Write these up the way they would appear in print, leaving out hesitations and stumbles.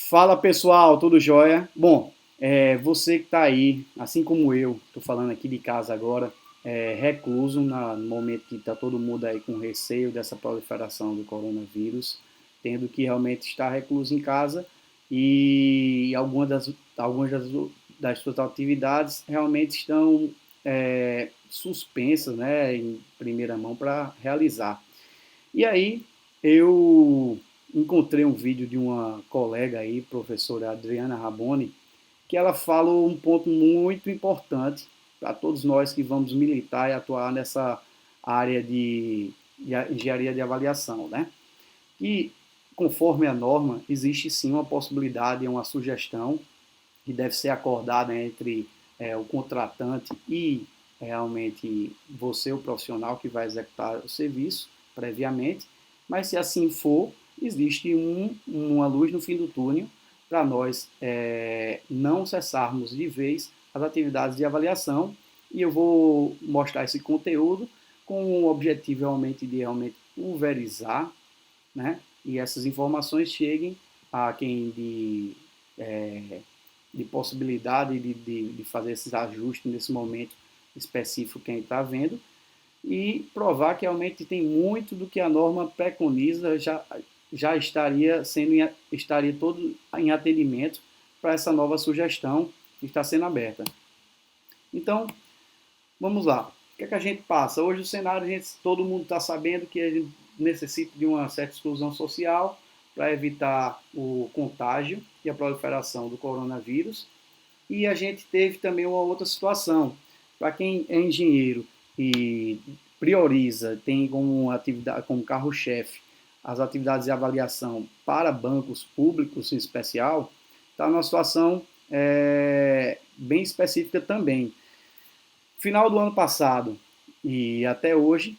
Fala pessoal, tudo jóia? Bom, você que está aí, assim como eu, estou falando aqui de casa agora, recluso no momento que está todo mundo aí com receio dessa proliferação do coronavírus, tendo que realmente estar recluso em casa e algumas das suas atividades realmente estão suspensas, né, em primeira mão para realizar. E aí eu encontrei um vídeo de uma colega aí, professora Adriana Raboni, que ela fala um ponto muito importante para todos nós que vamos militar e atuar nessa área de engenharia de avaliação, né? E conforme a norma, existe sim uma possibilidade, uma sugestão que deve ser acordada entre o contratante e realmente você, o profissional que vai executar o serviço previamente, mas se assim for, existe uma luz no fim do túnel para nós não cessarmos de vez as atividades de avaliação e eu vou mostrar esse conteúdo com o objetivo realmente pulverizar, né? E essas informações cheguem a quem de possibilidade de fazer esses ajustes nesse momento específico que a gente está vendo e provar que realmente tem muito do que a norma preconiza já estaria todo em atendimento para essa nova sugestão que está sendo aberta. Então, vamos lá. O que é que a gente passa? Hoje o cenário, todo mundo está sabendo que a gente necessita de uma certa exclusão social para evitar o contágio e a proliferação do coronavírus. E a gente teve também uma outra situação. Para quem é engenheiro e prioriza, tem como atividade, como carro-chefe, as atividades de avaliação para bancos públicos em especial, está numa situação bem específica também. Final do ano passado e até hoje,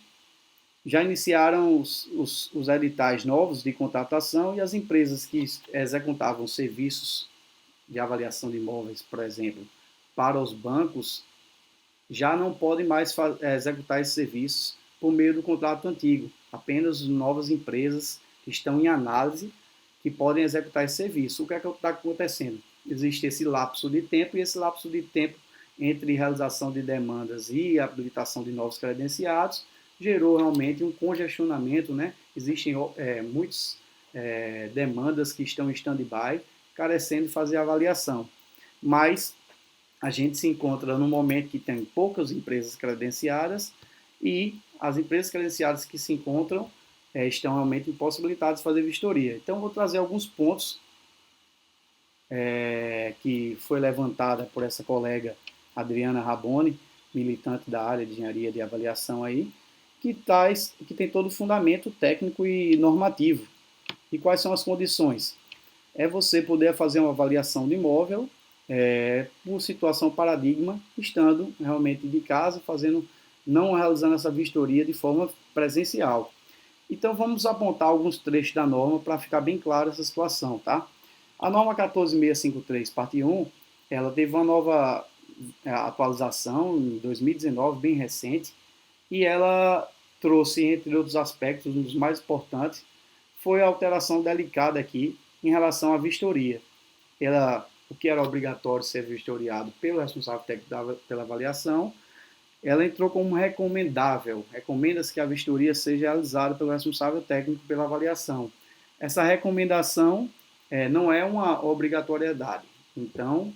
já iniciaram os editais novos de contratação e as empresas que executavam serviços de avaliação de imóveis, por exemplo, para os bancos, já não podem mais executar esses serviços por meio do contrato antigo. Apenas novas empresas que estão em análise que podem executar esse serviço. O que é que está acontecendo? Existe esse lapso de tempo e esse lapso de tempo entre realização de demandas e habilitação de novos credenciados gerou realmente um congestionamento, né? Existem muitas demandas que estão em stand-by, carecendo de fazer avaliação. Mas a gente se encontra no momento que tem poucas empresas credenciadas e as empresas credenciadas que se encontram estão realmente impossibilitadas de fazer vistoria. Então, vou trazer alguns pontos que foi levantada por essa colega Adriana Raboni, militante da área de engenharia de avaliação aí, que tem todo o fundamento técnico e normativo. E quais são as condições? É você poder fazer uma avaliação de imóvel por situação paradigma, estando realmente de casa, não realizando essa vistoria de forma presencial. Então vamos apontar alguns trechos da norma para ficar bem clara essa situação, tá? A norma 14653, parte 1, ela teve uma nova atualização em 2019, bem recente, e ela trouxe, entre outros aspectos, um dos mais importantes, foi a alteração delicada aqui em relação à vistoria. O que era obrigatório ser vistoriado pelo responsável técnico pela avaliação, ela entrou como recomendável. Recomenda-se que a vistoria seja realizada pelo responsável técnico pela avaliação. Essa recomendação não é uma obrigatoriedade. Então,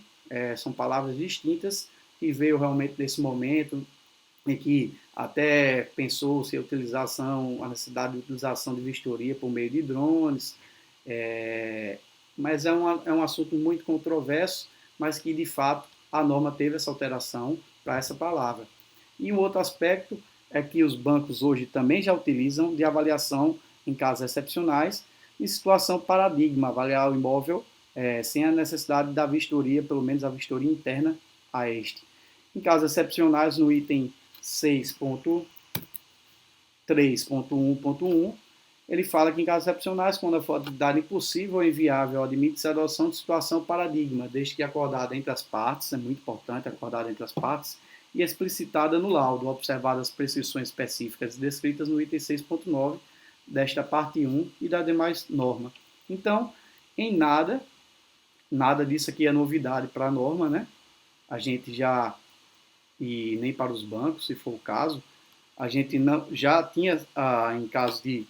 são palavras distintas que veio realmente nesse momento em que até pensou-se a necessidade de utilização de vistoria por meio de drones, mas é um assunto muito controverso, mas que de fato a norma teve essa alteração para essa palavra. E um outro aspecto é que os bancos hoje também já utilizam de avaliação em casos excepcionais e situação paradigma, avaliar o imóvel sem a necessidade da vistoria, pelo menos a vistoria interna a este. Em casos excepcionais, no item 6.3.1.1, ele fala que em casos excepcionais, quando a atividade impossível ou inviável, admite-se a adoção de situação paradigma, desde que acordada entre as partes, é muito importante acordada entre as partes, e explicitada no laudo, observadas as prescrições específicas descritas no item 6.9 desta parte 1 e da demais norma. Então, em nada nada disso aqui é novidade para a norma, né? A gente já, e nem para os bancos, se for o caso, a gente não, já tinha, em caso de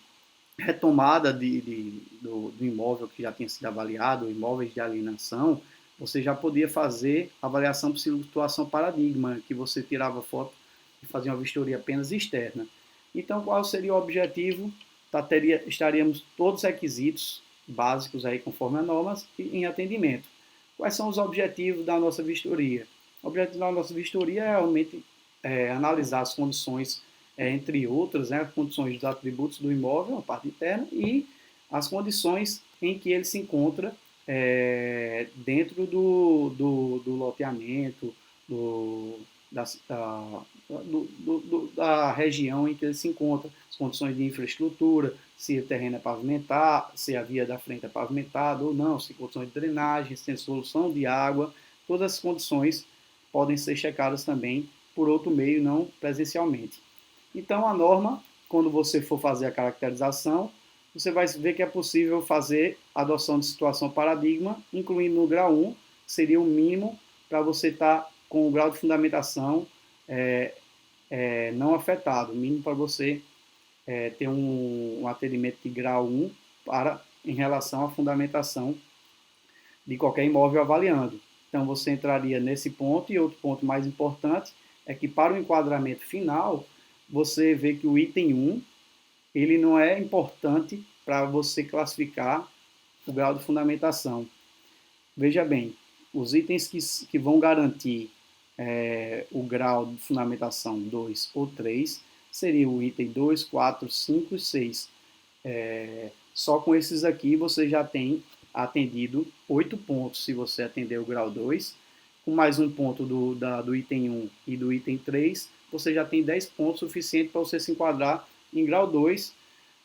retomada do imóvel que já tinha sido avaliado, imóveis de alienação, você já podia fazer avaliação por situação paradigma, que você tirava foto e fazia uma vistoria apenas externa. Então, qual seria o objetivo? Estaríamos todos os requisitos básicos aí conforme a normas em atendimento. Quais são os objetivos da nossa vistoria? O objetivo da nossa vistoria é realmente analisar as condições, entre outras, né, as condições dos atributos do imóvel, a parte interna, e as condições em que ele se encontra dentro do loteamento, da, da região em que ele se encontra, as condições de infraestrutura, se o terreno é pavimentado, se a via da frente é pavimentada ou não, se tem condições de drenagem, se tem solução de água, todas as condições podem ser checadas também por outro meio, não presencialmente. Então, a norma, quando você for fazer a caracterização, você vai ver que é possível fazer a adoção de situação paradigma, incluindo no grau 1, que seria o mínimo para você estar com o grau de fundamentação não afetado, o mínimo para você ter um atendimento de grau 1 em relação à fundamentação de qualquer imóvel avaliando. Então, você entraria nesse ponto, e outro ponto mais importante é que para o enquadramento final, você vê que o item 1 ele não é importante para você classificar o grau de fundamentação. Veja bem, os itens que vão garantir o grau de fundamentação 2 ou 3 seria o item 2, 4, 5 e 6. Só com esses aqui você já tem atendido 8 pontos, se você atender o grau 2, com mais um ponto do item 1 e do item 3, você já tem 10 pontos suficientes para você se enquadrar em grau 2.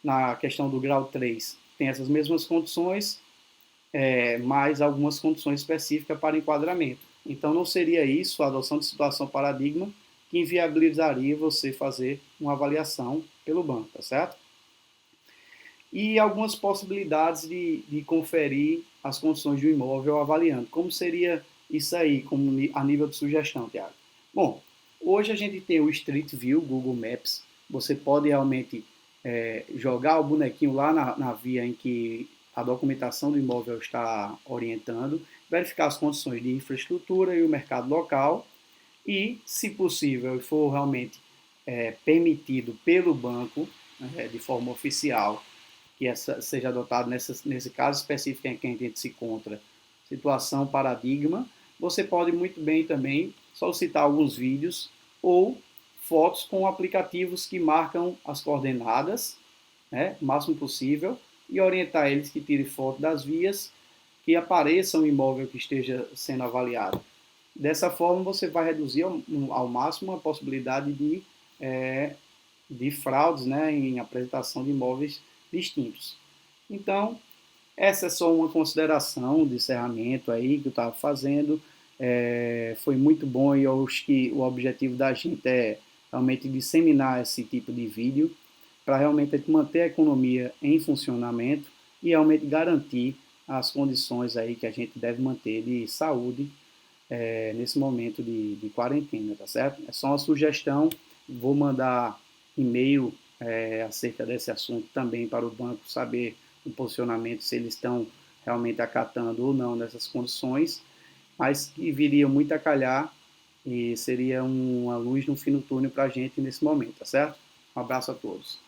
Na questão do grau 3, tem essas mesmas condições, mais algumas condições específicas para enquadramento. Então, não seria isso, a adoção de situação paradigma, que inviabilizaria você fazer uma avaliação pelo banco, tá certo? E algumas possibilidades de conferir as condições do imóvel avaliando. Como seria isso aí, como a nível de sugestão, Tiago? Bom, hoje a gente tem o Street View, Google Maps. Você pode realmente jogar o bonequinho lá na via em que a documentação do imóvel está orientando, verificar as condições de infraestrutura e o mercado local e, se possível e for realmente permitido pelo banco, de forma oficial, que seja adotado nesse caso específico em que a gente se encontra, situação paradigma, você pode muito bem também solicitar alguns vídeos ou fotos com aplicativos que marcam as coordenadas, né, o máximo possível, e orientar eles que tirem foto das vias que apareça o imóvel que esteja sendo avaliado. Dessa forma, você vai reduzir ao máximo a possibilidade de fraudes, né, em apresentação de imóveis distintos. Então, essa é só uma consideração de encerramento aí que eu estava fazendo. Foi muito bom e eu acho que o objetivo da gente é realmente disseminar esse tipo de vídeo para realmente manter a economia em funcionamento e realmente garantir as condições aí que a gente deve manter de saúde nesse momento de quarentena, tá certo? É só uma sugestão, vou mandar e-mail acerca desse assunto também para o banco saber o posicionamento, se eles estão realmente acatando ou não nessas condições, mas que viria muito a calhar e seria uma luz no fim do túnel para a gente nesse momento, tá certo? Um abraço a todos.